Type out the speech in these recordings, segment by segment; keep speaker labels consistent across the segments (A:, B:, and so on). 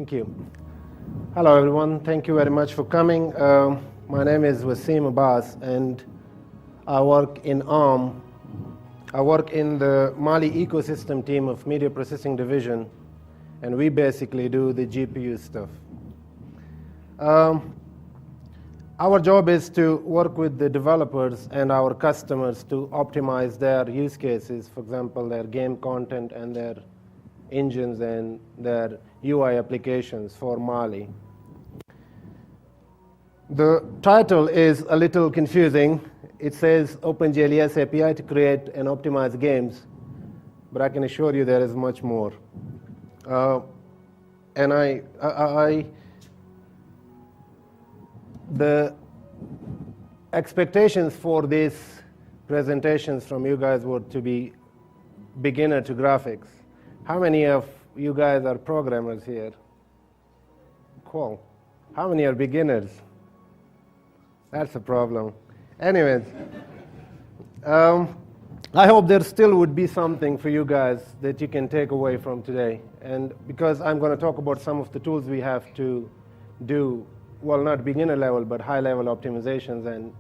A: Thank you. Hello, everyone. Thank you very much for coming. My name is Wasim Abbas, and I work in ARM. I work in the Mali ecosystem team of Media Processing Division, and we basically do the GPU stuff. Our job is to work with the developers and our customers to optimize their use cases, for example, their game content and their engines and their UI applications for Mali. The title is a little confusing. It says OpenGL ES API to create and optimize games, but I can assure you there is much more. The expectations for these presentations from you guys were to be beginner to graphics. How many of you guys are programmers here? Cool. How many are beginners? That's a problem. Anyways, I hope there still would be something for you guys that you can take away from today. And because I'm going to talk about some of the tools we have to do, well, not beginner level, but high level optimizations and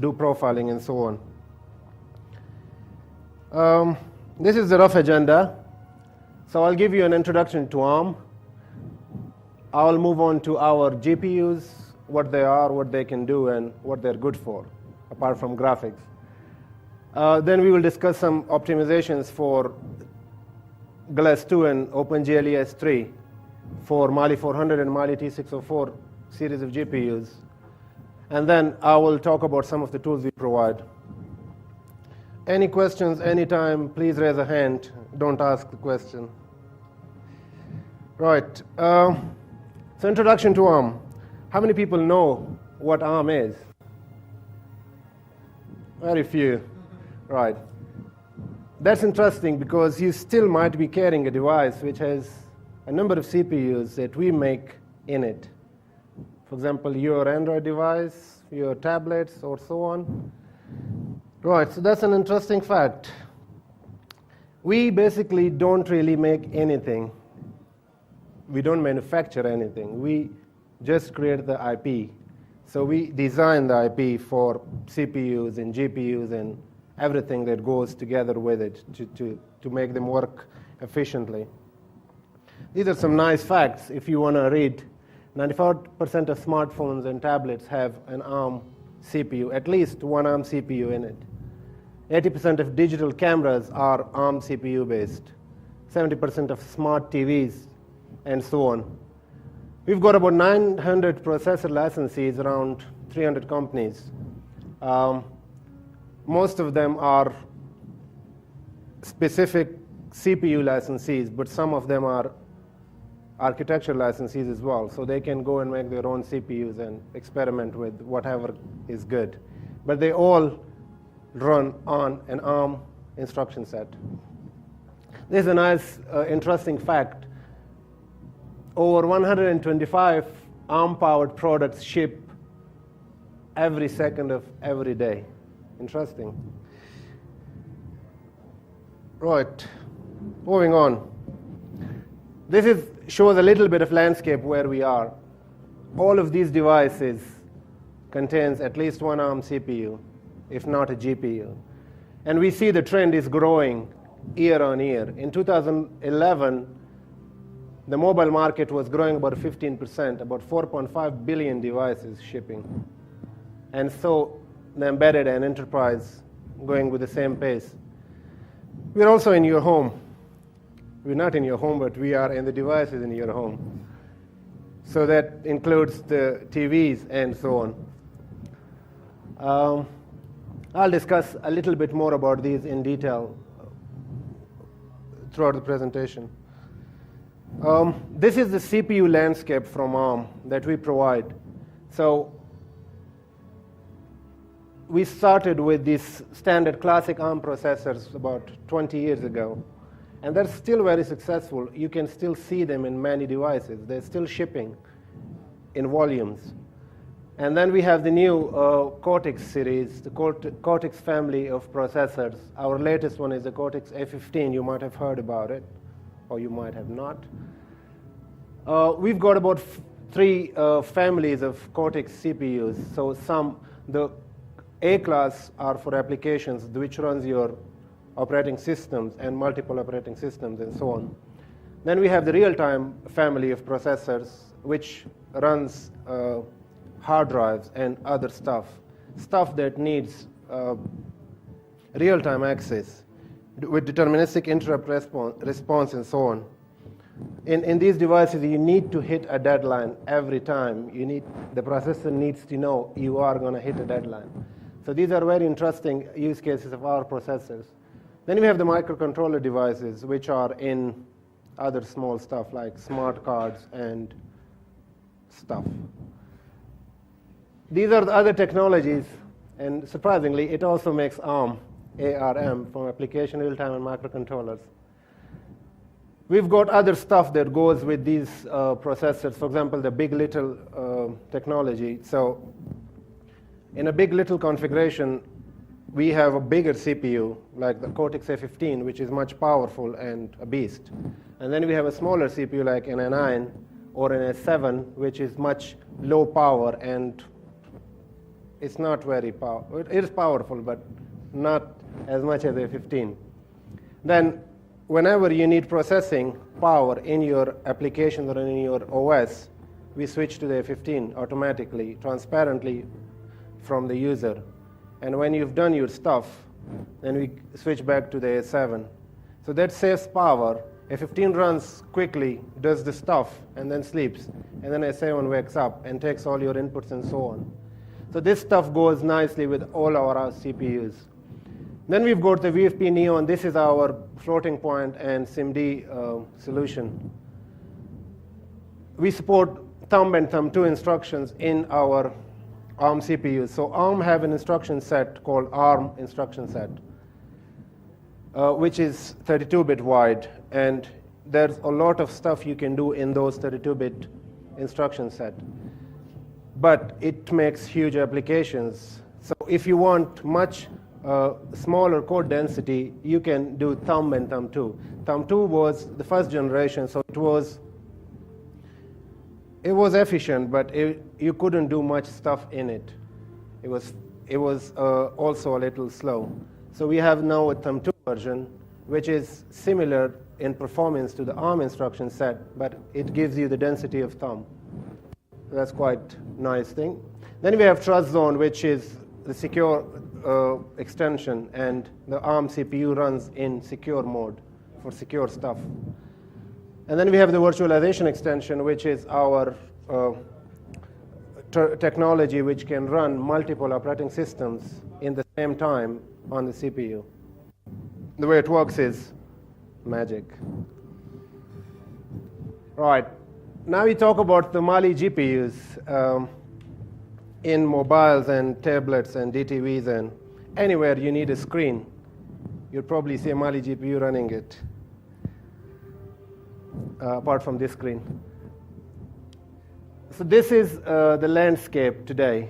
A: do profiling and so on. This is the rough agenda. So I'll give you an introduction to ARM. I'll move on to our GPUs, what they are, what they can do, and what they're good for, apart from graphics. Then we will discuss some optimizations for GLES2 and OpenGL ES3 for Mali-400 and Mali-T604 series of GPUs. And then I will talk about some of the tools we provide. Any questions, anytime, please raise a hand. Don't ask the question. Right. So introduction to ARM. How many people know what ARM is? Very few. Right. That's interesting because you still might be carrying a device which has a number of CPUs that we make in it. For example, your Android device, your tablets, or so on. Right, so that's an interesting fact. We basically don't really make anything. We don't manufacture anything. We just create the IP. So we design the IP for CPUs and GPUs and everything that goes together with it to make them work efficiently. These are some nice facts if you want to read. 94% of smartphones and tablets have an ARM CPU, at least one ARM CPU in it. 80% of digital cameras are ARM CPU based. 70% of smart TVs, and so on. We've got about 900 processor licensees, around 300 companies. Most of them are specific CPU licensees, but some of them are architecture licensees as well, so they can go and make their own CPUs and experiment with whatever is good. But they all run on an ARM instruction set. This is a nice, interesting fact. Over 125 ARM-powered products ship every second of every day. Interesting. Right, moving on. This shows a little bit of landscape where we are. All of these devices contains at least one ARM CPU, if not a GPU. And we see the trend is growing year on year. In 2011, the mobile market was growing about 15%, about 4.5 billion devices shipping. And so the embedded and enterprise going with the same pace. We're also in your home. We're not in your home, but we are in the devices in your home. So that includes the TVs and so on. I'll discuss a little bit more about these in detail throughout the presentation. This is the CPU landscape from ARM that we provide. So we started with these standard classic ARM processors about 20 years ago. And they're still very successful. You can still see them in many devices. They're still shipping in volumes. And then we have the new Cortex series, the Cortex family of processors. Our latest one is the Cortex-A15. You might have heard about it, or you might have not. We've got about three families of Cortex CPUs. So the A class are for applications which runs your operating systems and multiple operating systems and so on. Then we have the real-time family of processors, which runs hard drives and other stuff that needs real-time access with deterministic interrupt response and so on. In these devices, you need to hit a deadline every time. The processor needs to know you are going to hit a deadline. So these are very interesting use cases of our processors. Then we have the microcontroller devices, which are in other small stuff like smart cards and stuff. These are the other technologies, and surprisingly, it also makes ARM, ARM, from application real-time and microcontrollers. We've got other stuff that goes with these processors. For example, the big. LITTLE technology. So in a big. LITTLE configuration, we have a bigger CPU, like the Cortex-A15, which is much powerful and a beast. And then we have a smaller CPU, like an A9 or an A7, which is much low power, and it's not very powerful. It is powerful, but not as much as A15. Then whenever you need processing power in your application or in your OS, we switch to the A15 automatically, transparently from the user. And when you've done your stuff, then we switch back to the A7. So that saves power. A15 runs quickly, does the stuff, and then sleeps. And then A7 wakes up and takes all your inputs and so on. So this stuff goes nicely with all our CPUs. Then we've got the VFP Neon. This is our floating point and SIMD solution. We support thumb and thumb 2 instructions in our ARM CPUs. So ARM have an instruction set called ARM instruction set, which is 32-bit wide. And there's a lot of stuff you can do in those 32-bit instruction set. But it makes huge applications. So if you want much smaller code density, you can do thumb and thumb 2. Thumb 2 was the first generation, so it was efficient, but you couldn't do much stuff in it. It was also a little slow. So we have now a thumb 2 version, which is similar in performance to the ARM instruction set, but it gives you the density of thumb. So that's quite a nice thing. Then we have Trust Zone, which is the secure extension, and the ARM CPU runs in secure mode for secure stuff. And then we have the virtualization extension, which is our technology which can run multiple operating systems in the same time on the CPU. The way it works is magic. Right. Now we talk about the Mali GPUs. In mobiles and tablets and DTVs and anywhere you need a screen, you'll probably see a Mali GPU running it, apart from this screen. So this is the landscape today.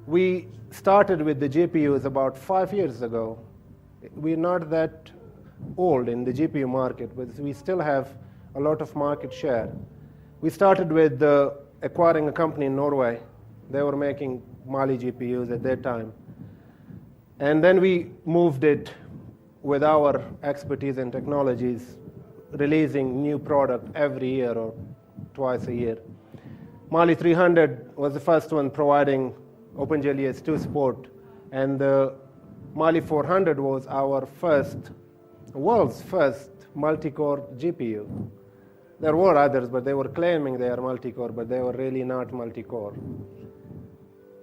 A: We started with the GPUs about 5 years ago. We're not that old in the GPU market, but we still have a lot of market share. We started with acquiring a company in Norway. They were making Mali GPUs at that time. And then we moved it with our expertise and technologies, releasing new product every year or twice a year. Mali-300 was the first one providing OpenGL ES2 support, and the Mali-400 was our world's first multi-core GPU. There were others, but they were claiming they are multi-core, but they were really not multi-core.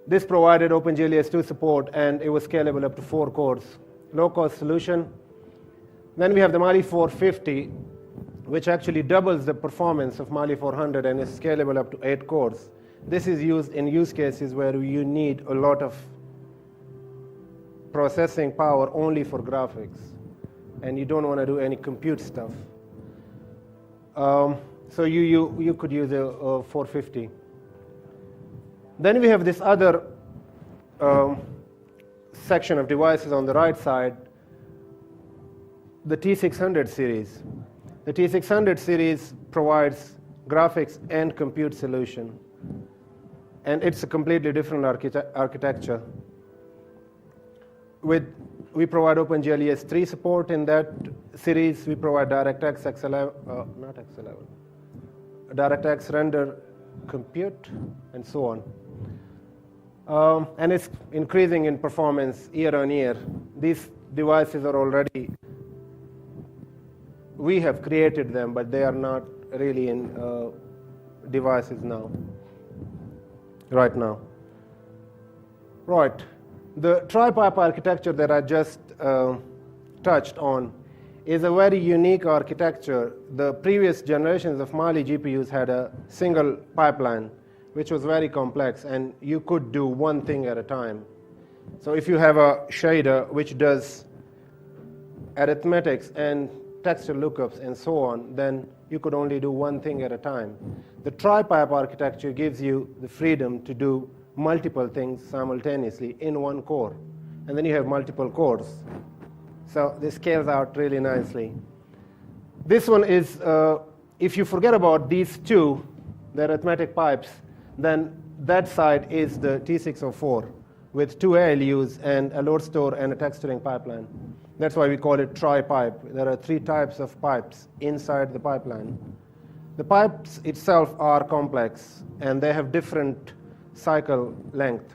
A: This provided OpenGL ES2 support, and it was scalable up to 4 cores. Low-cost solution. Then we have the Mali-450, which actually doubles the performance of Mali-400 and is scalable up to 8 cores. This is used in use cases where you need a lot of processing power only for graphics, and you don't want to do any compute stuff. So you could use a 450. Then we have this other section of devices on the right side, the T600 series. The T600 series provides graphics and compute solution. And it's a completely different architecture. We provide OpenGL ES3 support in that series. We provide DirectX X11, not X11, DirectX Render Compute, and so on. And it's increasing in performance year on year. These devices are already, we have created them, but they are not really in devices now, right now. Right. The tri-pipe architecture that I just touched on is a very unique architecture. The previous generations of Mali GPUs had a single pipeline, which was very complex, and you could do one thing at a time. So if you have a shader which does arithmetics and texture lookups and so on, then you could only do one thing at a time. The tri-pipe architecture gives you the freedom to do multiple things simultaneously in one core. And then you have multiple cores. So this scales out really nicely. This one is, if you forget about these two, the arithmetic pipes, then that side is the T604 with two ALUs and a load store and a texturing pipeline. That's why we call it tri-pipe. There are three types of pipes inside the pipeline. The pipes itself are complex, and they have different cycle length.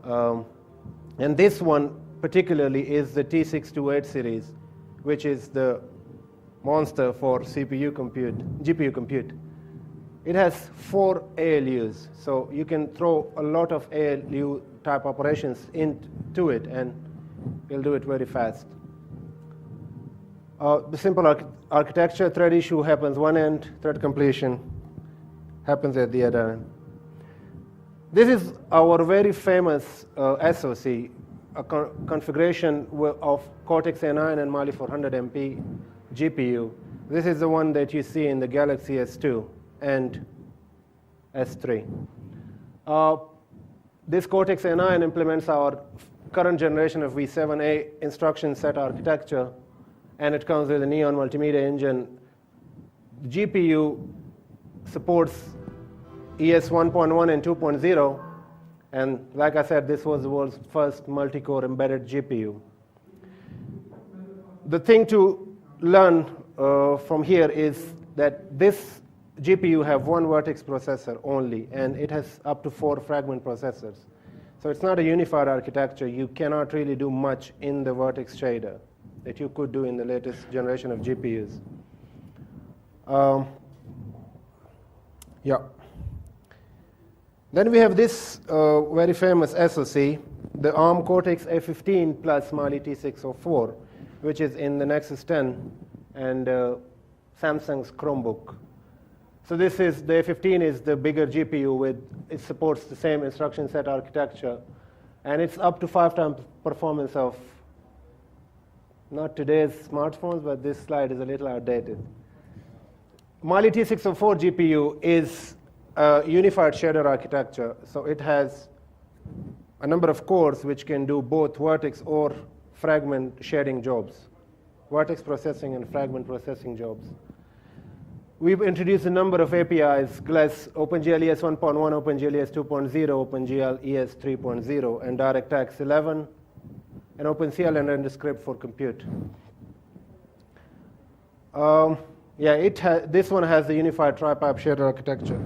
A: And this one particularly is the T628 series, which is the monster for GPU compute. It has 4 ALUs, so you can throw a lot of ALU type operations into it, and you'll do it very fast. The simple architecture, thread issue happens one end, thread completion happens at the other end. This is our very famous SoC, a configuration of Cortex-A9 and Mali-400 MP GPU. This is the one that you see in the Galaxy S2 and S3. This Cortex-A9 implements our current generation of V7A instruction set architecture, and it comes with a Neon multimedia engine. The GPU supports ES 1.1 and 2.0, and like I said, this was the world's first multi-core embedded GPU. The thing to learn from here is that this GPU have one vertex processor only, and it has up to 4 fragment processors. So it's not a unified architecture. You cannot really do much in the vertex shader that you could do in the latest generation of GPUs. Yeah. Then we have this very famous SoC, the ARM Cortex-A15 plus Mali-T604, which is in the Nexus 10 and Samsung's Chromebook. So this is, the A15 is the bigger GPU it supports the same instruction set architecture, and it's up to 5 times performance of, not today's smartphones, but this slide is a little outdated. Mali-T604 GPU is a unified shader architecture, so it has a number of cores which can do both vertex or fragment shading jobs, vertex processing and fragment processing jobs. We've introduced a number of APIs, GLES, OpenGL ES 1.1, OpenGL ES 2.0, OpenGL ES 3.0, and DirectX 11, and OpenCL and RenderScript for compute. This one has the unified tri-pipe shader architecture.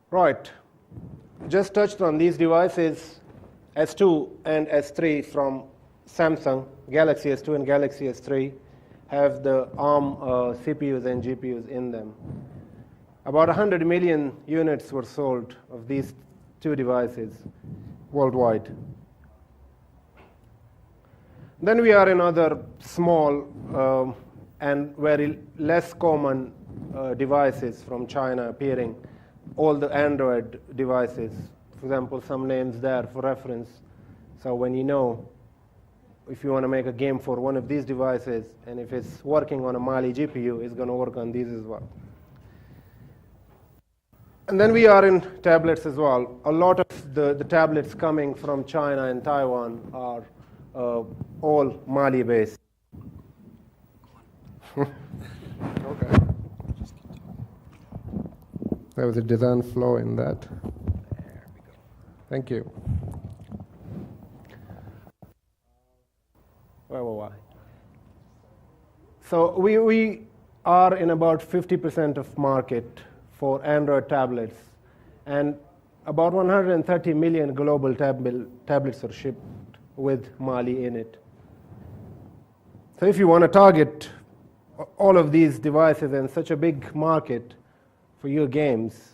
A: Right. Just touched on these devices, S2 and S3 from Samsung, Galaxy S2 and Galaxy S3 have the ARM CPUs and GPUs in them. About 100 million units were sold of these two devices worldwide. Then we are in other small and very less common devices from China appearing, all the Android devices. For example, some names there for reference. So when you know, if you want to make a game for one of these devices, and if it's working on a Mali GPU, it's going to work on these as well. And then we are in tablets as well. A lot of the tablets coming from China and Taiwan are all Mali-based. Okay. There was a design flaw in that. There we go. Thank you. Where were I? So we are in about 50% of market for Android tablets, and about 130 million global tablets are shipped with Mali in it. So if you want to target all of these devices in such a big market for your games,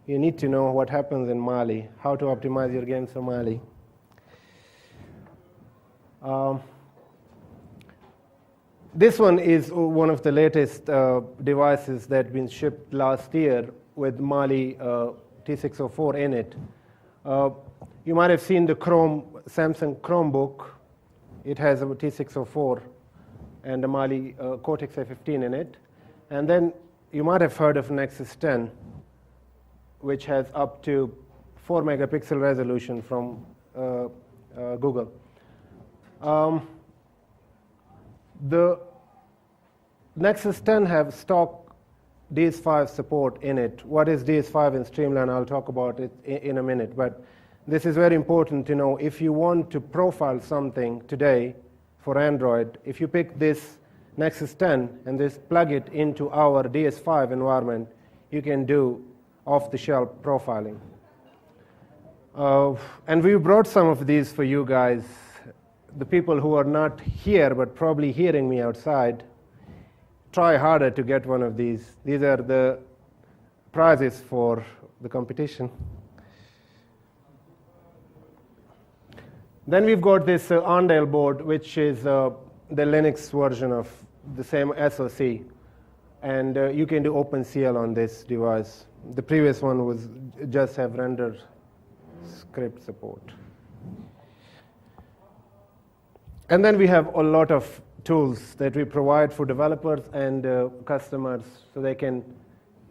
A: you need to know what happens in Mali, how to optimize your games for Mali. This one is one of the latest devices that have been shipped last year with Mali-T604 in it. You might have seen the Samsung Chromebook. It has a T604 and a Mali Cortex-A15 in it. And then you might have heard of Nexus 10, which has up to 4 megapixel resolution from Google. The Nexus 10 have stock DS5 support in it. What is DS5 in Streamline? I'll talk about it in a minute. But this is very important to know. If you want to profile something today for Android, if you pick this Nexus 10 and just plug it into our DS5 environment, you can do off-the-shelf profiling. And we brought some of these for you guys. The people who are not here but probably hearing me outside, try harder to get one of these. These are the prizes for the competition. Then we've got this Arndale board, which is the Linux version of the same SoC. And you can do OpenGL on this device. The previous one was just have render script support. And then we have a lot of tools that we provide for developers and customers so they can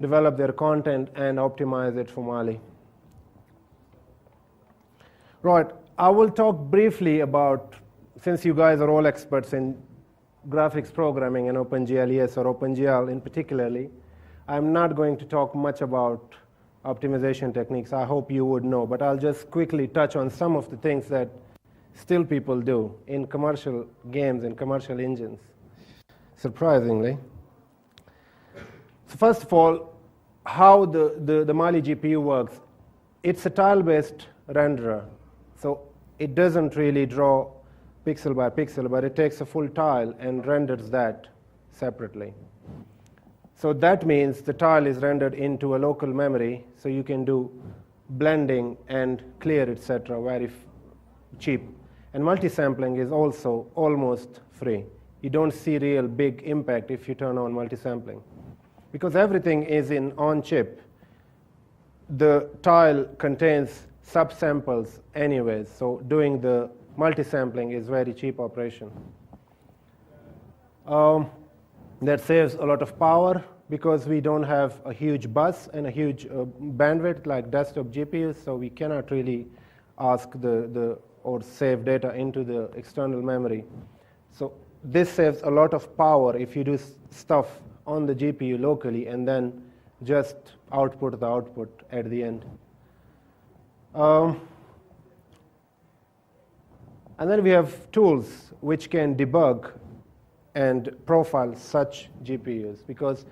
A: develop their content and optimize it for Mali. Right, I will talk briefly about, since you guys are all experts in graphics programming and OpenGL ES or OpenGL in particularly, I'm not going to talk much about optimization techniques. I hope you would know, but I'll just quickly touch on some of the things that still people do in commercial games and commercial engines, surprisingly. So first of all, how the Mali GPU works. It's a tile-based renderer, so it doesn't really draw pixel by pixel, but it takes a full tile and renders that separately. So that means the tile is rendered into a local memory, so you can do blending and clear, etc., very cheap. And multisampling is also almost free. You don't see real big impact if you turn on multisampling. Because everything is on chip, the tile contains subsamples anyways, so doing the multisampling is very cheap operation. That saves a lot of power because we don't have a huge bus and a huge bandwidth like desktop GPUs, so we cannot really ask or save data into the external memory. So this saves a lot of power if you do stuff on the GPU locally and then just output the output at the end. And then we have tools which can debug and profile such GPUs, because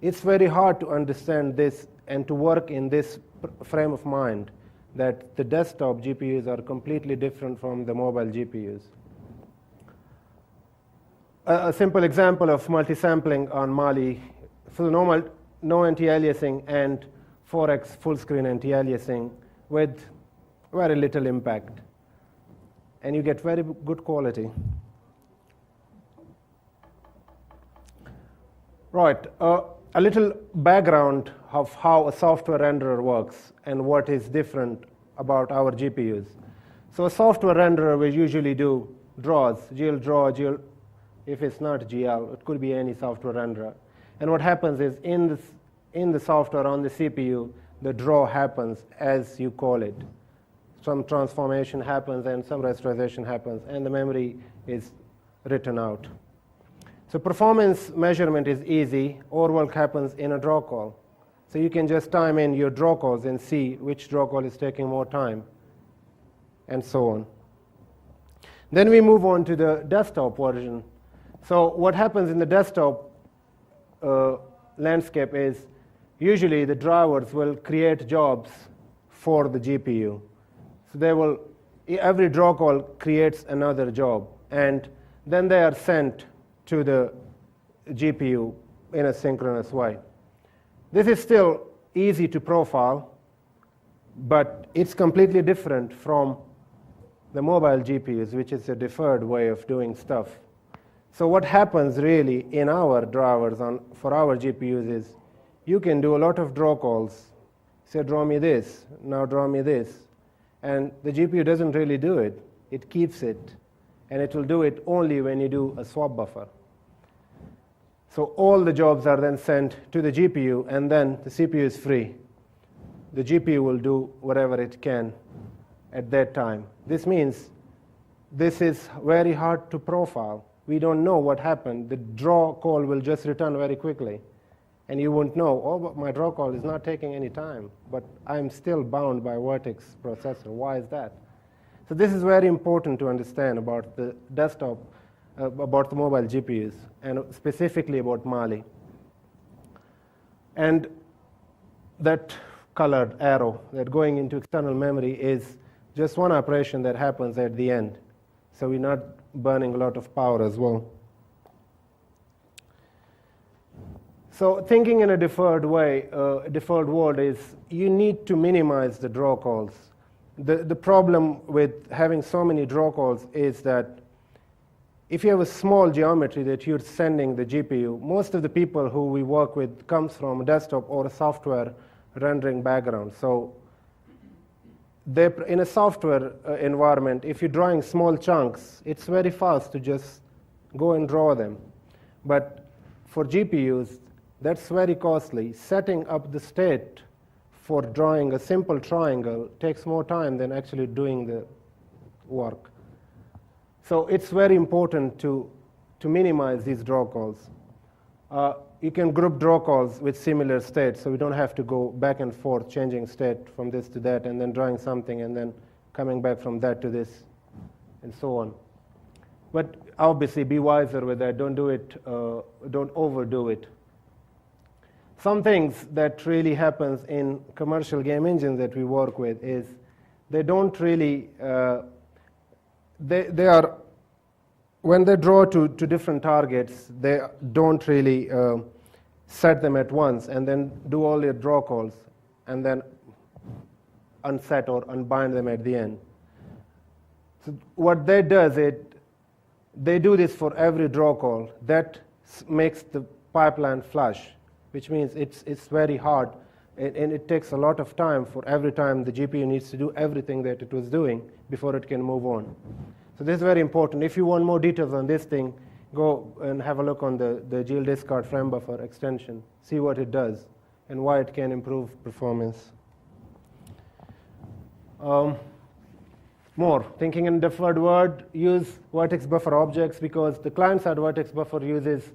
A: it's very hard to understand this and to work in this frame of mind that the desktop GPUs are completely different from the mobile GPUs. A simple example of multisampling on Mali, so no anti-aliasing and 4x full screen anti-aliasing with very little impact. And you get very good quality. Right, a little background of how a software renderer works and what is different about our GPUs. So a software renderer will usually do draws, GL draw, GL, if it's not GL, it could be any software renderer. And what happens is in the software on the CPU, the draw happens as you call it. Some transformation happens and some rasterization happens, and the memory is written out. So performance measurement is easy. All work happens in a draw call. So you can just time in your draw calls and see which draw call is taking more time, and so on. Then we move on to the desktop version. So what happens in the desktop landscape is usually the drivers will create jobs for the GPU. So every draw call creates another job, and then they are sent to the GPU in a synchronous way. This is still easy to profile, but it's completely different from the mobile GPUs, which is a deferred way of doing stuff. So what happens really in our drivers for our GPUs is you can do a lot of draw calls. Say, draw me this, now draw me this. And the GPU doesn't really do it. It keeps it, and it will do it only when you do a swap buffer. So all the jobs are then sent to the GPU, and then the CPU is free. The GPU will do whatever it can at that time. This means this is very hard to profile. We don't know what happened. The draw call will just return very quickly. And you won't know, oh, but my draw call is not taking any time, but I'm still bound by Vertex processor. Why is that? So this is very important to understand about the desktop, about the mobile GPUs, and specifically about Mali. And that colored arrow that going into external memory is just one operation that happens at the end. So we're not burning a lot of power as well. So thinking in a deferred way, deferred world is you need to minimize the draw calls. The problem with having so many draw calls is that if you have a small geometry that you're sending the GPU, most of the people who we work with comes from a desktop or a software rendering background. So in a software environment, if you're drawing small chunks, it's very fast to just go and draw them. But for GPUs, that's very costly. Setting up the state for drawing a simple triangle takes more time than actually doing the work. So it's very important to minimize these draw calls. You can group draw calls with similar states, so we don't have to go back and forth, changing state from this to that, and then drawing something, and then coming back from that to this, and so on. But obviously, be wiser with that. Don't do it. Don't overdo it. Some things that really happens in commercial game engines that we work with is they don't really, they are, when they draw to different targets, they don't really set them at once and then do all their draw calls and then unset or unbind them at the end. So what that does, they do this for every draw call. That makes the pipeline flush, which means it's very hard, and it takes a lot of time for every time the GPU needs to do everything that it was doing before it can move on. So this is very important. If you want more details on this thing, go and have a look on the GL discard frame buffer extension. See what it does and why it can improve performance. More, thinking in deferred word, use vertex buffer objects, because the client-side vertex buffer uses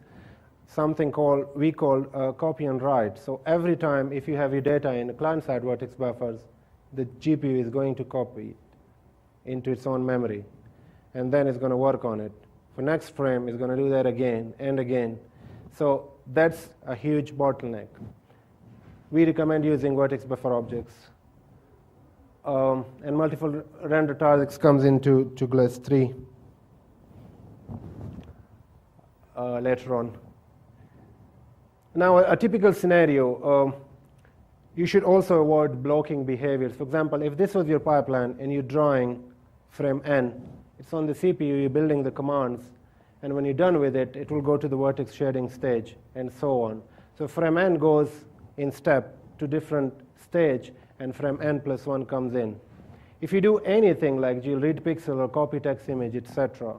A: something we call copy and write. So every time if you have your data in the client-side vertex buffers, the GPU is going to copy it into its own memory, and then it's going to work on it. For next frame, it's going to do that again and again. So that's a huge bottleneck. We recommend using vertex buffer objects. And multiple render targets comes into GLES 3 later on. Now, a typical scenario, you should also avoid blocking behaviors. For example, if this was your pipeline and you're drawing frame n, it's on the CPU, you're building the commands, and when you're done with it, it will go to the vertex shading stage, and so on. So frame n goes in step to different stage, and frame n plus 1 comes in. If you do anything like you'll read pixel or copy text image, etc.,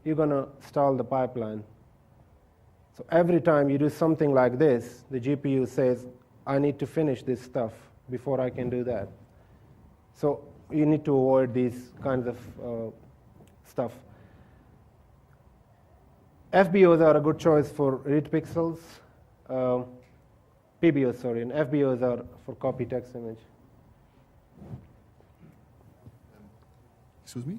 A: you're going to stall the pipeline. So every time you do something like this, the GPU says, I need to finish this stuff before I can do that. So you need to avoid these kinds of stuff. FBOs are a good choice for read pixels. PBOs, sorry, and FBOs are for copy text image.
B: Excuse me?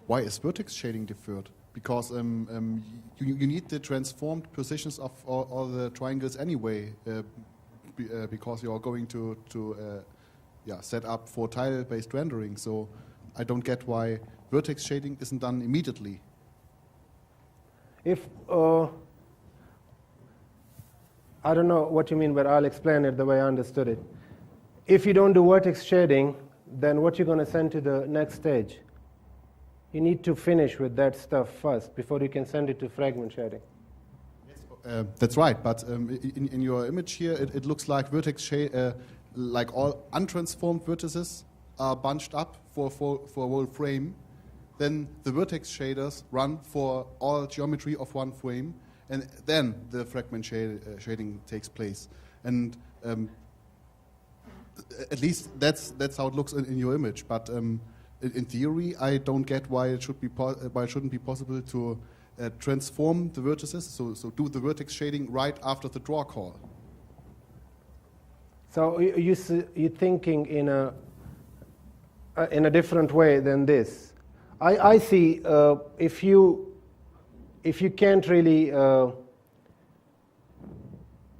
B: Why is vertex shading deferred? Because you need the transformed positions of all the triangles anyway, because you are going to set up for tile-based rendering. So I don't get why vertex shading isn't done immediately.
A: If I don't know what you mean, but I'll explain it the way I understood it. If you don't do vertex shading, then what you're going to send to the next stage? You need to finish with that stuff first before you can send it to fragment shading.
B: Yes, that's right, but in your image here, it looks like vertex shade, like all untransformed vertices are bunched up for a whole frame. Then the vertex shaders run for all geometry of one frame, and then the fragment shading takes place. And at least that's how it looks in your image. But in theory, I don't get why it shouldn't be possible to transform the vertices, so do the vertex shading right after the draw call.
A: So you're thinking in a different way than this. I see if you can't really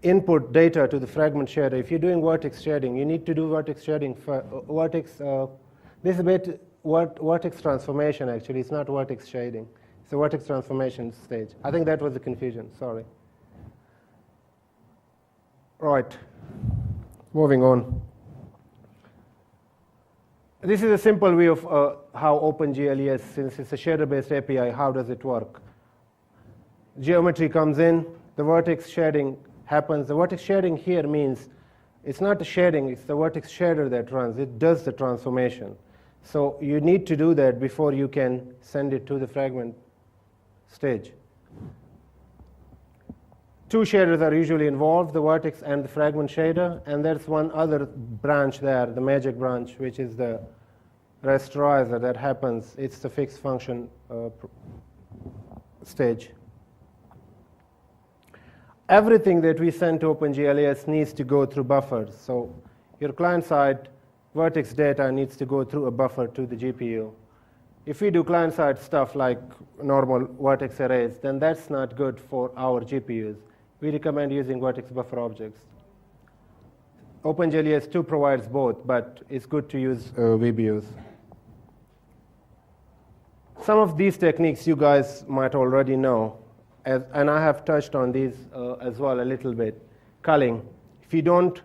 A: input data to the fragment shader, if you're doing vertex shading, you need to do vertex shading for this is a bit vertex transformation actually. It's not vertex shading. It's a vertex transformation stage. I think that was the confusion. Sorry. Right. Moving on. This is a simple view of how OpenGL ES, since it's a shader-based API, how does it work? Geometry comes in, the vertex shading happens. The vertex shading here means it's not the shading, it's the vertex shader that runs. It does the transformation. So you need to do that before you can send it to the fragment stage. Two shaders are usually involved, the vertex and the fragment shader, and there's one other branch there, the magic branch, which is the rasterizer that happens. It's the fixed function stage. Everything that we send to OpenGL ES needs to go through buffers. So your client-side vertex data needs to go through a buffer to the GPU. If we do client-side stuff like normal vertex arrays, then that's not good for our GPUs. We recommend using vertex buffer objects. OpenGL ES 2 provides both, but it's good to use VBUs. Some of these techniques you guys might already know, and I have touched on these as well a little bit. Culling. If you don't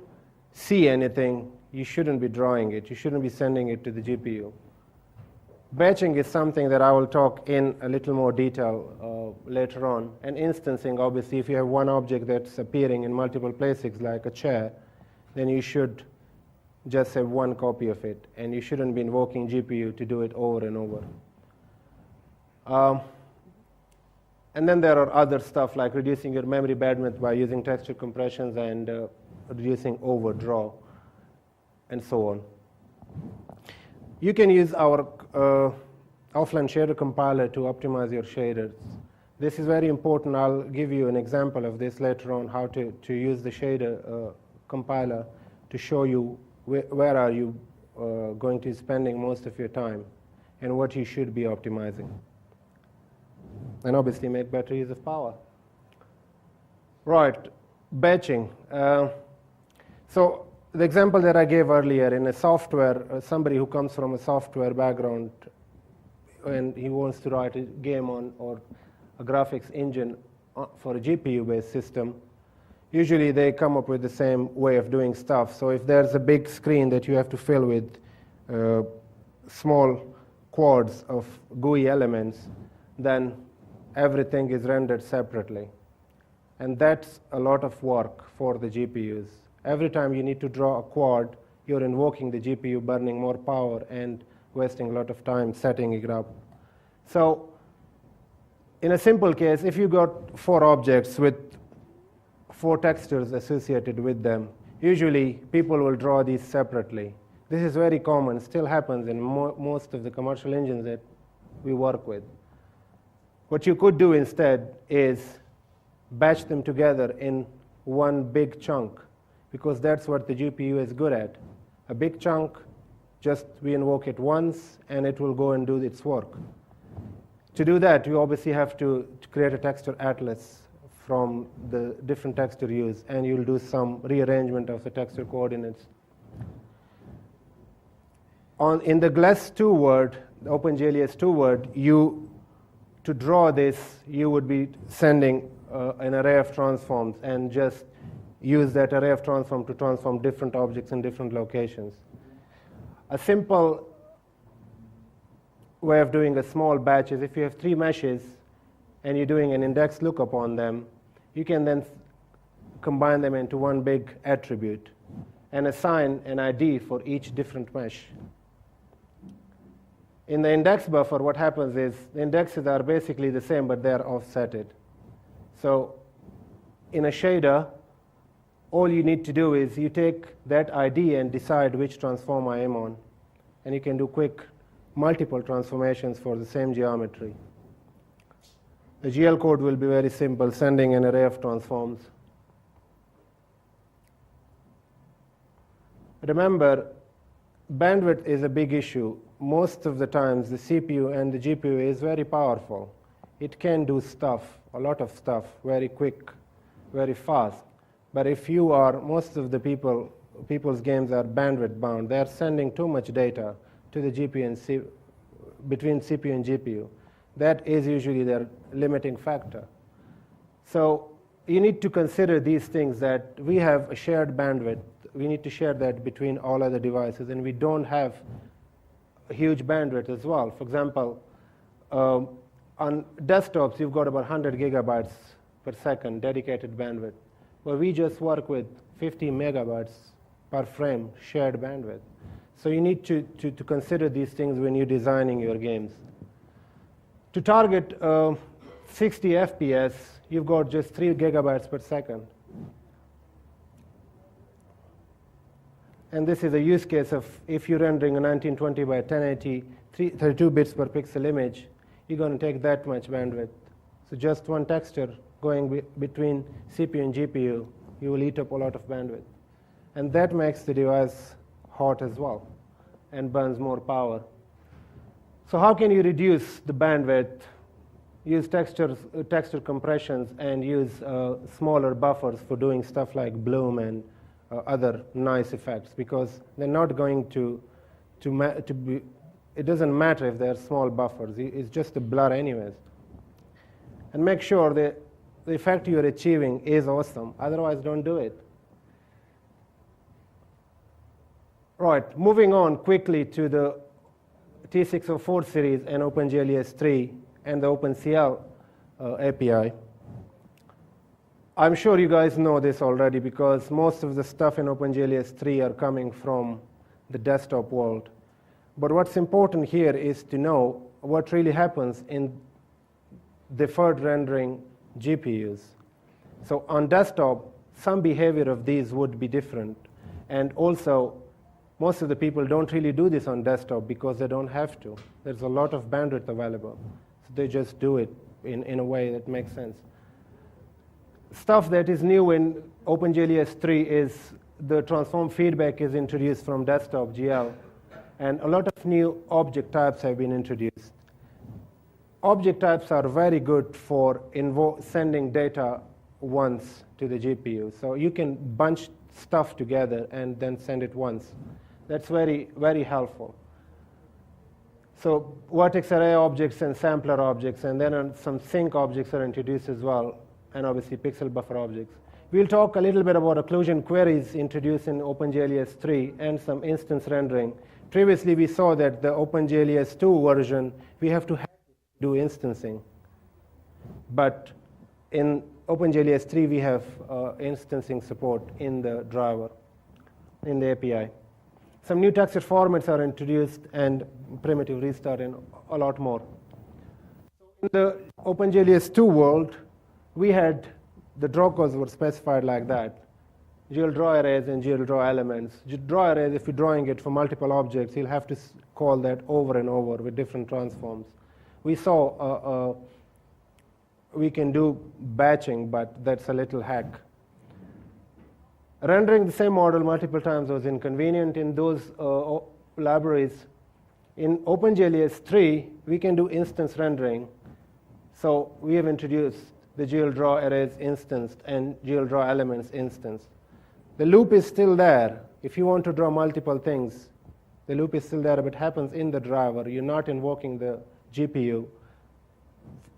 A: see anything, you shouldn't be drawing it. You shouldn't be sending it to the GPU. Batching is something that I will talk in a little more detail later on. And instancing, obviously, if you have one object that's appearing in multiple places, like a chair, then you should just have one copy of it. And you shouldn't be invoking GPU to do it over and over. And then there are other stuff like reducing your memory bandwidth by using texture compressions and reducing overdraw, and so on. You can use our offline shader compiler to optimize your shaders. This is very important. I'll give you an example of this later on, how to use the shader compiler to show you where are you going to be spending most of your time and what you should be optimizing. And obviously make better use of power. Right, batching. So the example that I gave earlier, in a software, somebody who comes from a software background and he wants to write a game on or a graphics engine for a GPU-based system, usually they come up with the same way of doing stuff. So if there's a big screen that you have to fill with small quads of GUI elements, then everything is rendered separately. And that's a lot of work for the GPUs. Every time you need to draw a quad, you're invoking the GPU, burning more power, and wasting a lot of time setting it up. So in a simple case, if you got 4 objects with 4 textures associated with them, usually people will draw these separately. This is very common, still happens in most of the commercial engines that we work with. What you could do instead is batch them together in one big chunk, because that's what the GPU is good at. A big chunk, just we invoke it once, and it will go and do its work. To do that, you obviously have to create a texture atlas from the different texture use, and you'll do some rearrangement of the texture coordinates. In the GLES2 word, the OpenGL ES2 word, to draw this, you would be sending an array of transforms and just use that array of transform to transform different objects in different locations. A simple way of doing a small batch is if you have 3 meshes and you're doing an index lookup on them, you can then combine them into one big attribute and assign an ID for each different mesh. In the index buffer, what happens is the indexes are basically the same, but they're offsetted. So in a shader, all you need to do is you take that ID and decide which transform I am on. And you can do quick multiple transformations for the same geometry. The GL code will be very simple, sending an array of transforms. Remember, bandwidth is a big issue. Most of the times, the CPU and the GPU is very powerful. It can do stuff, a lot of stuff, very quick, very fast. But if you are, most of the people's games are bandwidth bound. They're sending too much data to the GPU and between CPU and GPU. That is usually their limiting factor. So you need to consider these things, that we have a shared bandwidth. We need to share that between all other devices, and we don't have a huge bandwidth as well. For example, on desktops, you've got about 100 gigabytes per second dedicated bandwidth, where we just work with 50 megabytes per frame shared bandwidth. So you need to consider these things when you're designing your games. To target 60 FPS, you've got just 3 gigabytes per second. And this is a use case of if you're rendering a 1920 by 1080, 32 bits per pixel image, you're going to take that much bandwidth. So just one texture going between CPU and GPU, you will eat up a lot of bandwidth. And that makes the device hot as well and burns more power. So how can you reduce the bandwidth? Use texture compressions and use smaller buffers for doing stuff like bloom and other nice effects, because they're not going to be, it doesn't matter if they're small buffers. It's just a blur anyways. And make sure that the effect you're achieving is awesome. Otherwise, don't do it. Right, moving on quickly to the T604 series and OpenGL ES3 and the OpenCL API. I'm sure you guys know this already, because most of the stuff in OpenGL ES3 are coming from the desktop world. But what's important here is to know what really happens in deferred rendering GPUs. So on desktop, some behavior of these would be different. And also, most of the people don't really do this on desktop because they don't have to. There's a lot of bandwidth available. So they just do it in a way that makes sense. Stuff that is new in OpenGL ES3 is the transform feedback is introduced from desktop GL. And a lot of new object types have been introduced. Object types are very good for sending data once to the GPU. So you can bunch stuff together and then send it once. That's very, very helpful. So vertex array objects and sampler objects, and then some sync objects are introduced as well, and obviously pixel buffer objects. We'll talk a little bit about occlusion queries introduced in OpenGL ES3 and some instance rendering. Previously, we saw that the OpenGL ES2 version, we have to do instancing. But in OpenGL ES3, we have instancing support in the driver, in the API. Some new texture formats are introduced, and primitive restart, and a lot more. In the OpenGL ES2 world, we had the draw codes were specified like that. GL draw arrays and GL draw elements. Draw arrays, if you're drawing it for multiple objects, you'll have to call that over and over with different transforms. We saw we can do batching, but that's a little hack. Rendering the same model multiple times was inconvenient in those libraries. In OpenGL ES3, we can do instance rendering. So we have introduced the GLDraw arrays instanced and GLDraw elements instance. The loop is still there. If you want to draw multiple things, the loop is still there, but it happens in the driver. You're not invoking the GPU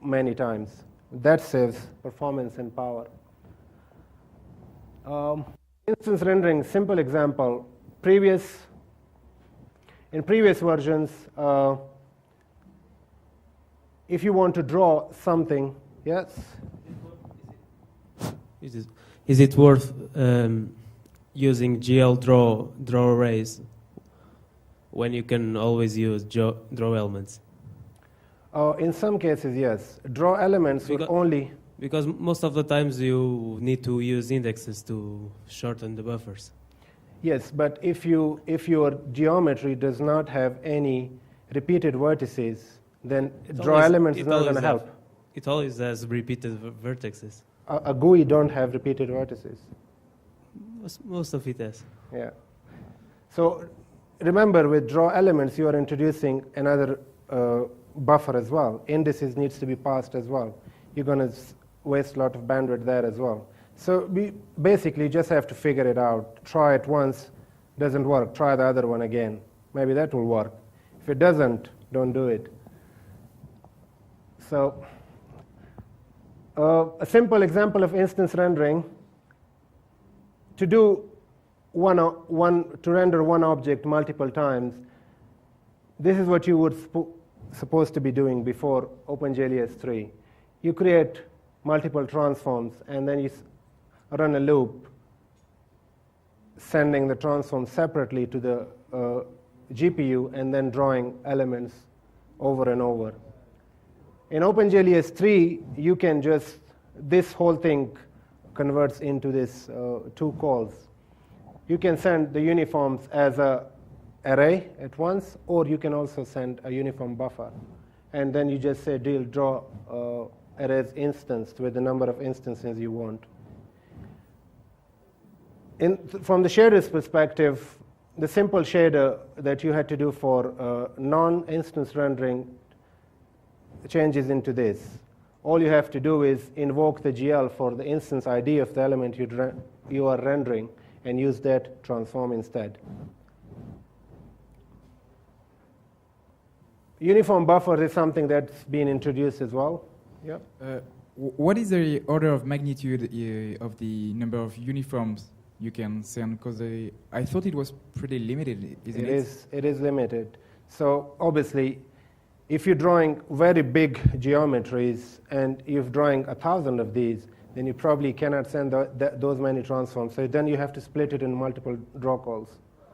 A: many times. That saves performance and power. Instance rendering, simple example. In previous versions, if you want to draw something, yes?
C: Is it worth using GLDraw arrays when you can always use draw elements?
A: In some cases, yes. Draw elements would only...
C: Because most of the times you need to use indexes to shorten the buffers.
A: Yes, but if your geometry does not have any repeated vertices, then draw elements is not going to help.
C: It always has repeated vertices.
A: A GUI don't have repeated vertices.
C: Most of it has.
A: Yeah. So remember, with draw elements, you are introducing another buffer as well. Indices needs to be passed as well. You're going to waste a lot of bandwidth there as well. So we basically just have to figure it out. Try it once, doesn't work. Try the other one again. Maybe that will work. If it doesn't, don't do it. So a simple example of instance rendering. To render one object multiple times, this is what you would supposed to be doing before OpenGL ES3. You create multiple transforms, and then you run a loop sending the transform separately to the GPU and then drawing elements over and over. In OpenGL ES3, you can just, this whole thing converts into this two calls. You can send the uniforms as an array at once, or you can also send a uniform buffer. And then you just say draw arrays instanced with the number of instances you want. From the shader's perspective, the simple shader that you had to do for non-instance rendering changes into this. All you have to do is invoke the GL for the instance ID of the element you are rendering and use that transform instead. Uniform buffer is something that's been introduced as well. Yeah.
D: What is the order of magnitude of the number of uniforms you can send? Because I thought it was pretty limited, isn't it?
A: It is limited. So obviously, if you're drawing very big geometries and you're drawing 1,000 of these, then you probably cannot send those many transforms. So then you have to split it in multiple draw calls.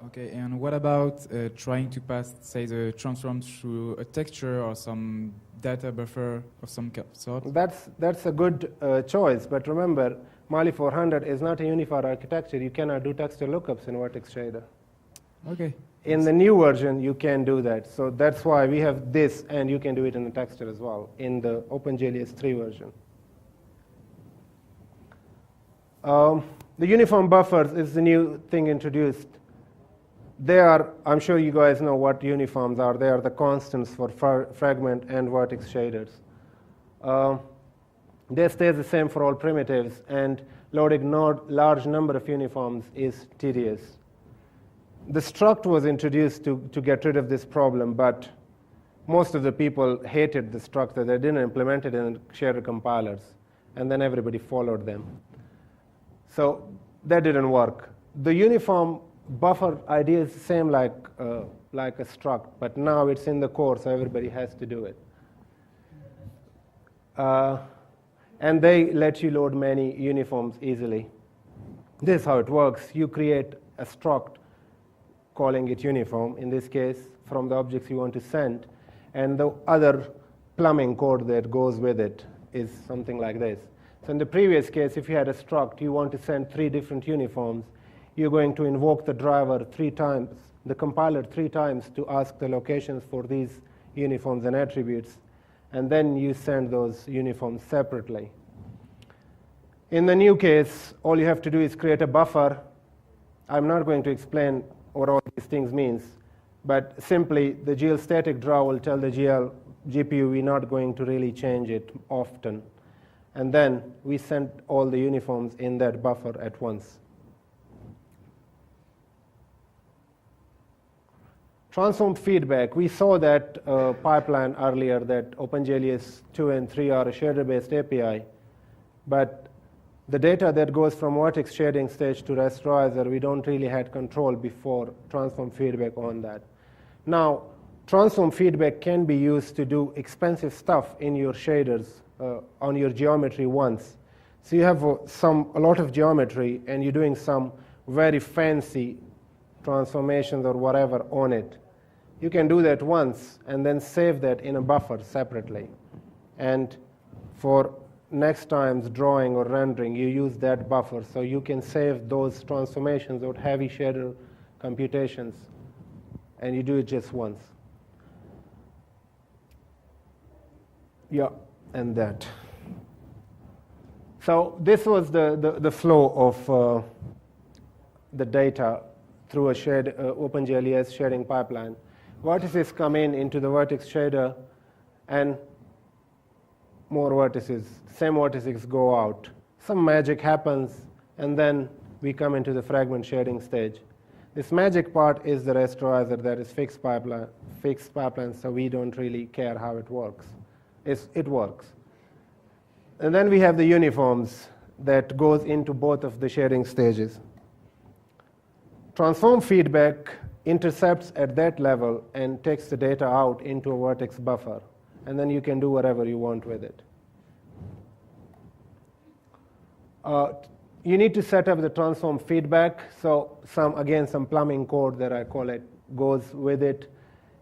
D: Okay, and what about trying to pass, say, the transform through a texture or some data buffer of some sort?
A: That's a good choice, but remember, Mali-400 is not a unified architecture. You cannot do texture lookups in Vertex Shader.
D: Okay.
A: In the new version, you can do that. So that's why we have this, and you can do it in the texture as well, in the OpenGL ES3 version. The uniform buffers is the new thing introduced. They are, I'm sure you guys know what uniforms are. They are the constants for fragment and vertex shaders. They stay the same for all primitives, and loading large number of uniforms is tedious. The struct was introduced to get rid of this problem, but most of the people hated the struct, that they didn't implement it in shader compilers, and then everybody followed them. So that didn't work. The uniform buffer idea is the same like a struct, but now it's in the core, so everybody has to do it. And they let you load many uniforms easily. This is how it works. You create a struct, calling it uniform, in this case, from the objects you want to send, and the other plumbing code that goes with it is something like this. So in the previous case, if you had a struct, you want to send 3 different uniforms, you're going to invoke the driver 3 times, the compiler 3 times to ask the locations for these uniforms and attributes. and then you send those uniforms separately. In the new case, all you have to do is create a buffer. I'm not going to explain what all these things means, but simply the GL static draw will tell the GPU we're not going to really change it often. And then we send all the uniforms in that buffer at once. Transform feedback. We saw that pipeline earlier, that OpenGL ES 2 and 3 are a shader-based API. But the data that goes from vertex shading stage to rasterizer, we don't really have control before transform feedback on that. Now, transform feedback can be used to do expensive stuff in your shaders on your geometry once. So you have a lot of geometry, and you're doing some very fancy transformations or whatever on it. You can do that once and then save that in a buffer separately. And for next time's drawing or rendering, you use that buffer, so you can save those transformations or heavy shader computations, and you do it just once. Yeah, and that. So this was the flow of the data through a OpenGL ES shading pipeline. Vertices come into the vertex shader, and more vertices, same vertices go out. Some magic happens, and then we come into the fragment shading stage. This magic part is the rasterizer, that is fixed pipeline, so we don't really care how it works. It works. And then we have the uniforms that goes into both of the shading stages. Transform feedback intercepts at that level and takes the data out into a vertex buffer, and then you can do whatever you want with it. You need to set up the transform feedback, so some plumbing code that I call it goes with it.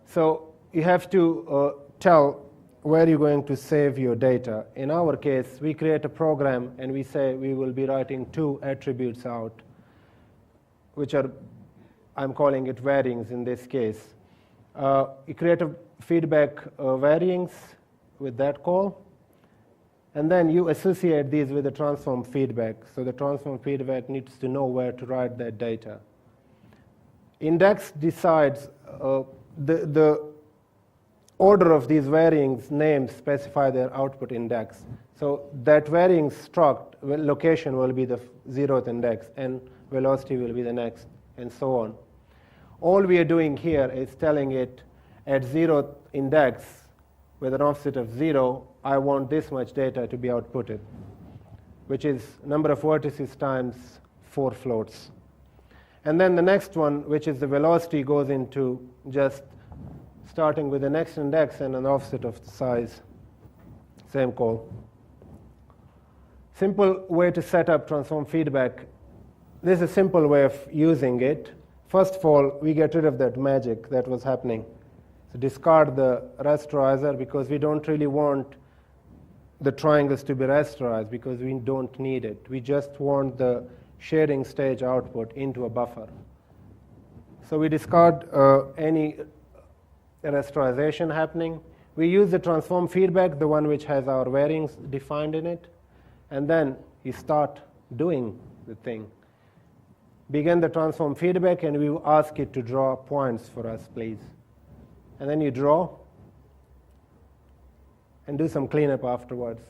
A: So you have to tell where you're going to save your data. In our case, we create a program and we say we will be writing 2 attributes out, which are, I'm calling it varyings in this case. You create a feedback varyings with that call, and then you associate these with the transform feedback. So the transform feedback needs to know where to write that data. Index decides the order of these varyings names specify their output index. So that varying struct location will be the 0th index, and velocity will be the next, and so on. All we are doing here is telling it at 0th index with an offset of 0, I want this much data to be outputted, which is number of vertices times 4 floats. And then the next one, which is the velocity, goes into just starting with the next index and an offset of the size. Same call. Simple way to set up transform feedback. This is a simple way of using it. First of all, we get rid of that magic that was happening. So discard the rasterizer, because we don't really want the triangles to be rasterized, because we don't need it. We just want the shading stage output into a buffer. So we discard any rasterization happening. We use the transform feedback, the one which has our varyings defined in it, and then you start doing the thing. Begin the transform feedback, and we will ask it to draw points for us, please. And then you draw and do some cleanup afterwards.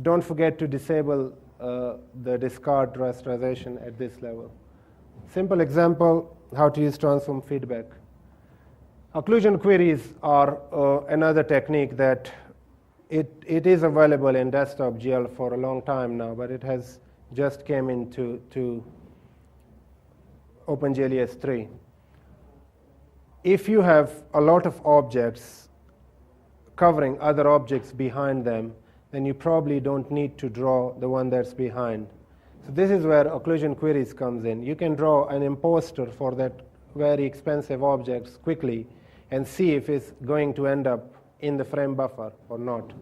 A: Don't forget to disable the discard rasterization at this level. Simple example, how to use transform feedback. Occlusion queries are another technique that it is available in desktop GL for a long time now, but it has just came into OpenGL ES 3. If you have a lot of objects covering other objects behind them, then you probably don't need to draw the one that's behind. So this is where occlusion queries comes in. You can draw an imposter for that very expensive objects quickly and see if it's going to end up in the frame buffer or not.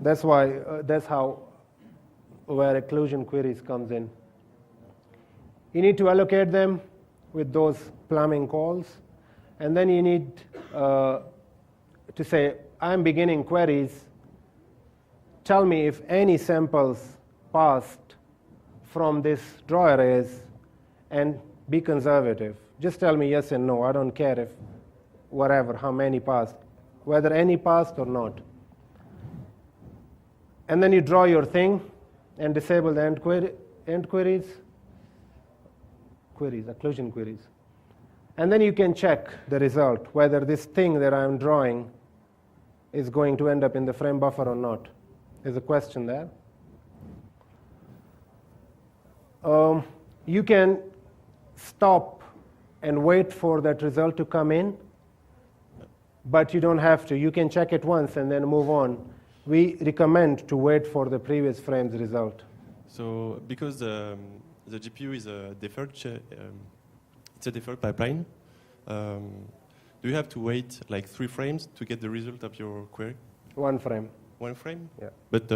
A: That's how where occlusion queries comes in. You need to allocate them with those plumbing calls, and then you need to say, I'm beginning queries, tell me if any samples passed from this draw arrays, and be conservative. Just tell me yes and no. I don't care if whatever, how many passed, whether any passed or not. And then you draw your thing and disable the end queries, occlusion queries. And then you can check the result, whether this thing that I'm drawing is going to end up in the frame buffer or not. There's a question there. You can stop and wait for that result to come in, but you don't have to. You can check it once and then move on. We recommend to wait for the previous frame's result.
E: So because the GPU is a deferred, it's a deferred pipeline, do you have to wait like 3 frames to get the result of your query?
A: 1 frame.
E: 1 frame?
A: Yeah.
E: But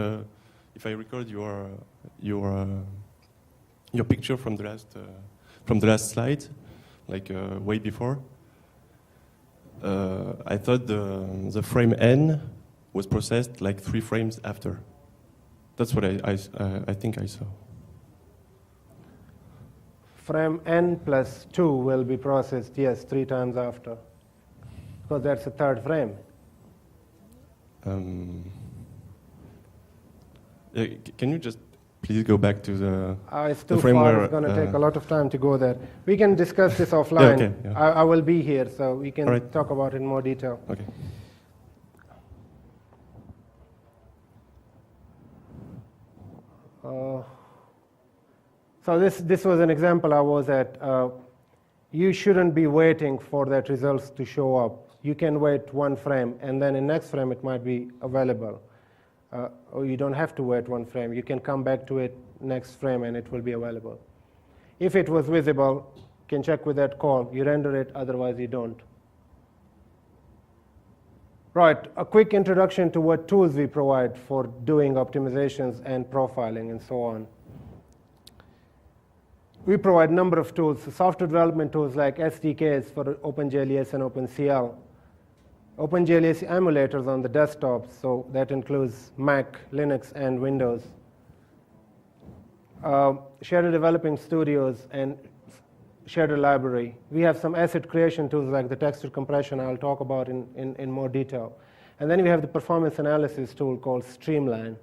E: if I record your picture from the last slide, like way before, I thought the frame n was processed like 3 frames after. That's what I think I saw.
A: Frame n plus 2 will be processed, yes, 3 times after, because that's the 3rd frame.
E: Can you just please go back to the
A: It's too
E: frame
A: far.
E: where,
A: It's going to take a lot of time to go there. We can discuss this offline.
E: Yeah, okay, yeah.
A: I will be here, so we can
E: right.
A: talk about it in more detail.
E: Okay.
A: So this was an example I was at. You shouldn't be waiting for that results to show up. You can wait 1 frame, and then in next frame it might be available. Or you don't have to wait 1 frame. You can come back to it next frame, and it will be available. If it was visible, you can check with that call. You render it, otherwise you don't. Right, a quick introduction to what tools we provide for doing optimizations and profiling and so on. We provide a number of tools, software development tools like SDKs for OpenGL ES and OpenCL. OpenGL ES emulators on the desktop, so that includes Mac, Linux, and Windows. Shared developing studios and shared library. We have some asset creation tools like the texture compression I'll talk about in more detail. And then we have the performance analysis tool called Streamline,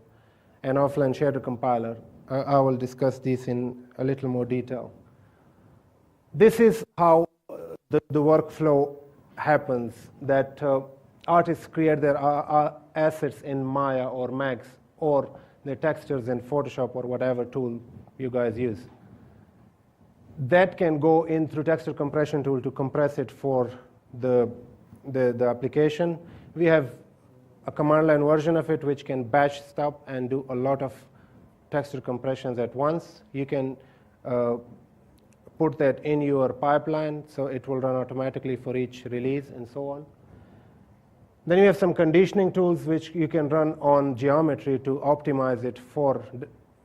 A: an offline shader compiler. I will discuss these in a little more detail. This is how the workflow happens, that artists create their assets in Maya or Max, or their textures in Photoshop or whatever tool you guys use. That can go in through texture compression tool to compress it for the application. We have a command line version of it which can batch stuff and do a lot of texture compressions at once. You can put that in your pipeline, so it will run automatically for each release and so on. Then you have some conditioning tools which you can run on geometry to optimize it for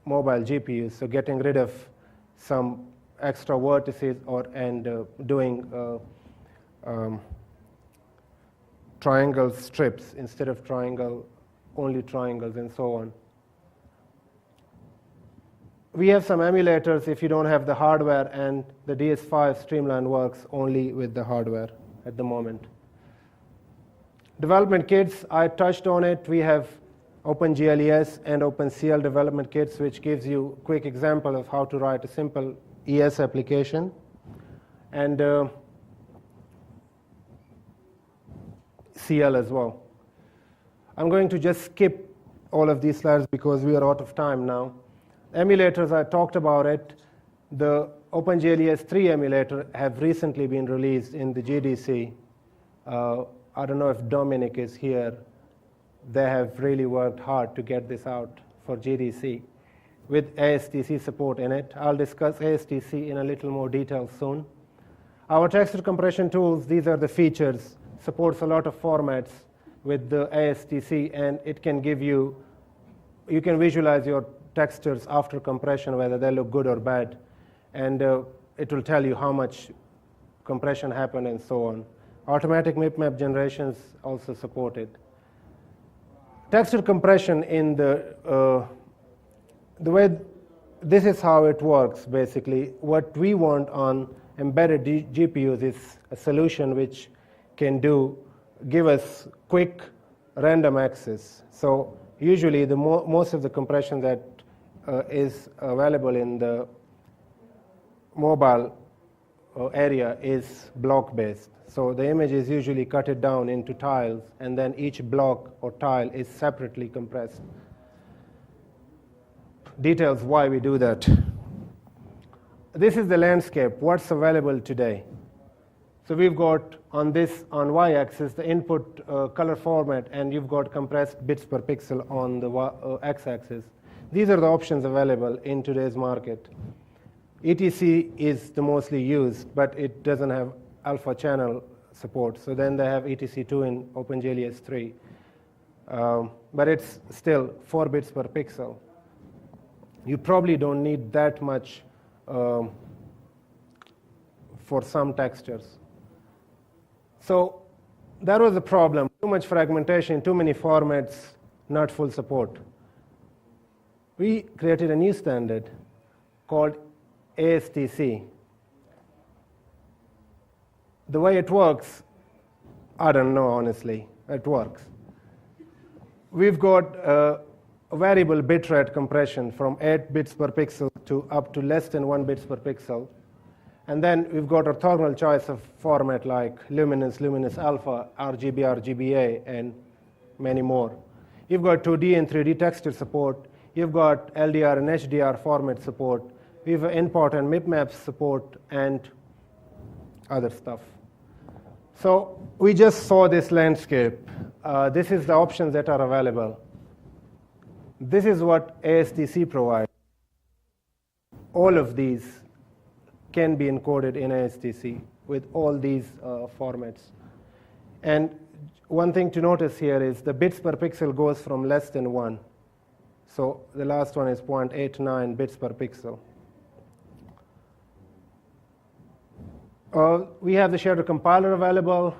A: mobile GPUs, so getting rid of some extra vertices and doing triangle strips instead of only triangles and so on. We have some emulators if you don't have the hardware, and the DS5 Streamline works only with the hardware at the moment. Development kits, I touched on it. We have OpenGL ES and OpenCL development kits, which gives you a quick example of how to write a simple ES application. And CL as well. I'm going to just skip all of these slides because we are out of time now. Emulators, I talked about it. The OpenGL ES3 emulator have recently been released in the GDC. I don't know if Dominic is here. They have really worked hard to get this out for GDC with ASTC support in it. I'll discuss ASTC in a little more detail soon. Our texture compression tools, these are the features, supports a lot of formats with the ASTC, and it can give you can visualize your textures after compression, whether they look good or bad, and it will tell you how much compression happened and so on. Automatic mipmap generations also supported. Texture compression in the way, this is how it works basically. What we want on embedded GPUs is a solution which can give us quick random access. So usually most of the compression that is available in the mobile area is block-based. So the image is usually cut it down into tiles, and then each block or tile is separately compressed. Details why we do that. This is the landscape, what's available today. So we've got on y-axis the input color format, and you've got compressed bits per pixel on the x-axis. These are the options available in today's market. ETC is the mostly used, but it doesn't have alpha channel support. So then they have ETC2 in OpenGL ES 3. But it's still 4 bits per pixel. You probably don't need that much for some textures. So that was the problem. Too much fragmentation, too many formats, not full support. We created a new standard called ASTC. The way it works, I don't know, honestly. It works. We've got a variable bitrate compression from 8 bits per pixel to up to less than 1 bits per pixel. And then we've got orthogonal choice of format like luminance, luminous alpha, RGB, RGBA, and many more. You've got 2D and 3D texture support. You've got LDR and HDR format support. We have import and mipmap support and other stuff. So we just saw this landscape. This is the options that are available. This is what ASTC provides. All of these can be encoded in ASTC with all these formats. And one thing to notice here is the bits per pixel goes from less than 1. So the last one is 0.89 bits per pixel. We have the shader compiler available,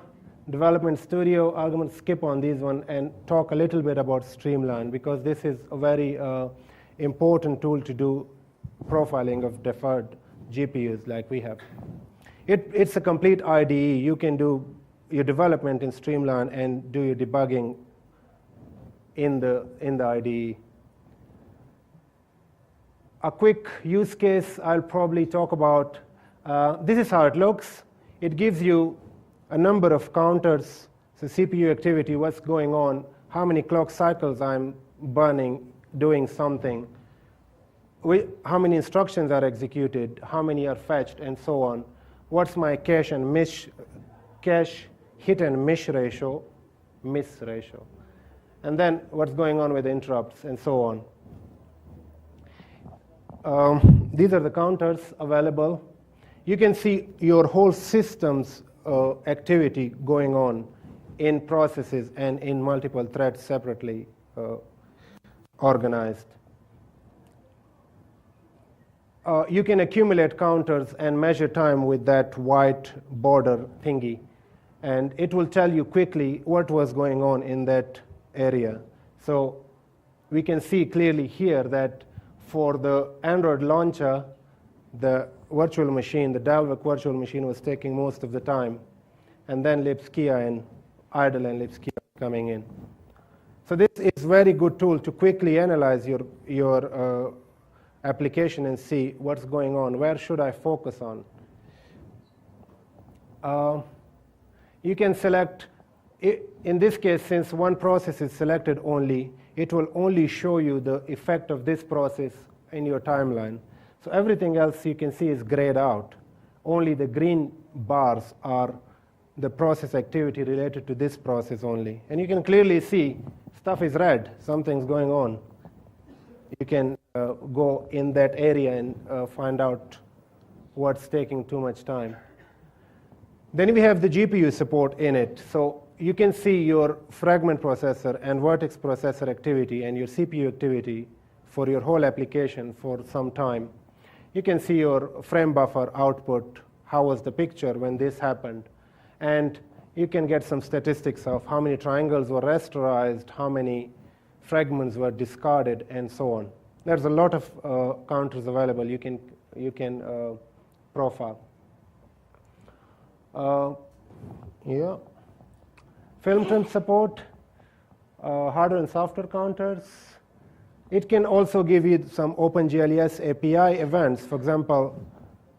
A: development studio. I'm going to skip on these one and talk a little bit about Streamline, because this is a very important tool to do profiling of deferred GPUs like we have. It's a complete IDE. You can do your development in Streamline and do your debugging in the IDE. A quick use case I'll probably talk about. This is how it looks. It gives you a number of counters, so CPU activity, what's going on, how many clock cycles I'm burning doing something, how many instructions are executed, how many are fetched, and so on. What's my cache hit and miss ratio, and then what's going on with interrupts, and so on. These are the counters available. You can see your whole system's activity going on in processes and in multiple threads separately organized. You can accumulate counters and measure time with that white border thingy. And it will tell you quickly what was going on in that area. So we can see clearly here that for the Android launcher, the virtual machine, the Dalvik virtual machine, was taking most of the time. And then libskia and idle and libskia coming in. So this is a very good tool to quickly analyze your application and see what's going on. Where should I focus on? You can select, in this case, since one process is selected only, it will only show you the effect of this process in your timeline. So everything else you can see is grayed out. Only the green bars are the process activity related to this process only. And you can clearly see stuff is red, something's going on. You can go in that area and find out what's taking too much time. Then we have the GPU support in it. So you can see your fragment processor and vertex processor activity and your CPU activity for your whole application for some time. You can see your frame buffer output, how was the picture when this happened. And you can get some statistics of how many triangles were rasterized, how many fragments were discarded, and so on. There's a lot of counters available you can profile. Yeah. Film trim support, hardware and software counters. It can also give you some OpenGL ES API events. For example,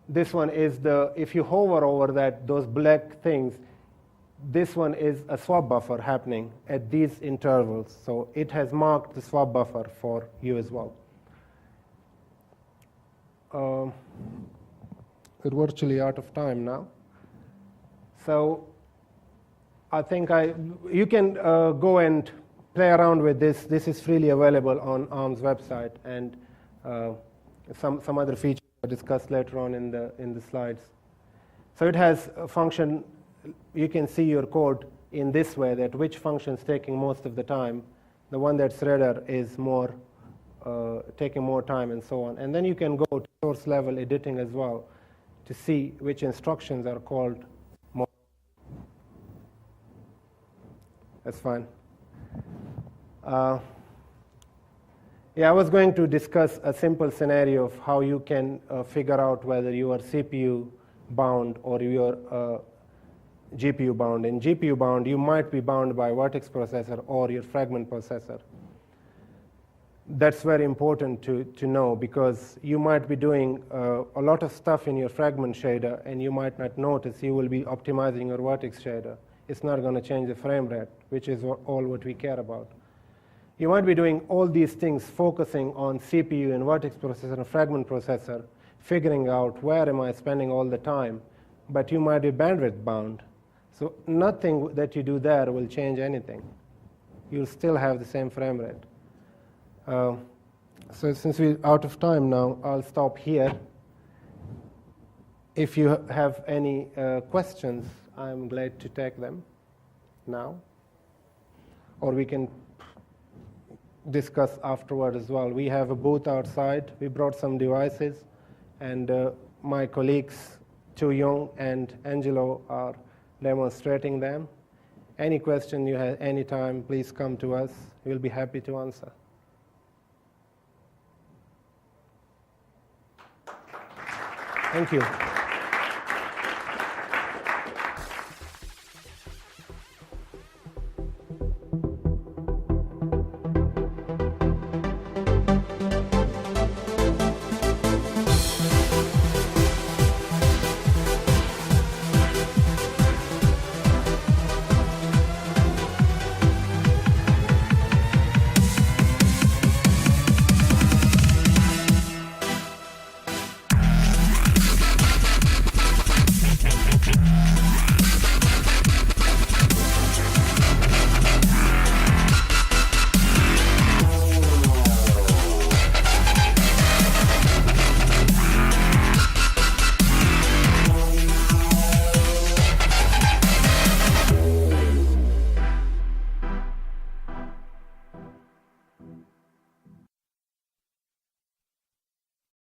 A: this one is if you hover over those black things, this one is a swap buffer happening at these intervals. So it has marked the swap buffer for you as well. We're virtually out of time now. So I think you can go and play around with this. This is freely available on ARM's website, and some other features are discussed later on in the slides. So it has a function. You can see your code in this way, that which function is taking most of the time. The one that's redder is more taking more time, and so on. And then you can go to source level editing as well to see which instructions are called more. That's fine. Yeah, I was going to discuss a simple scenario of how you can figure out whether you are CPU bound or you are GPU bound. In GPU bound, you might be bound by vertex processor or your fragment processor. That's very important to know, because you might be doing a lot of stuff in your fragment shader, and you might not notice you will be optimizing your vertex shader. It's not going to change the frame rate, which is all what we care about. You might be doing all these things, focusing on CPU and vertex processor and fragment processor, figuring out where am I spending all the time, but you might be bandwidth bound. So nothing that you do there will change anything. You'll still have the same frame rate. So since we're out of time now, I'll stop here. If you have any questions, I'm glad to take them now. Or we can discuss afterward as well. We have a booth outside. We brought some devices, and my colleagues, Tu Young and Angelo, are demonstrating them. Any question you have anytime, please come to us. We'll be happy to answer. Thank you.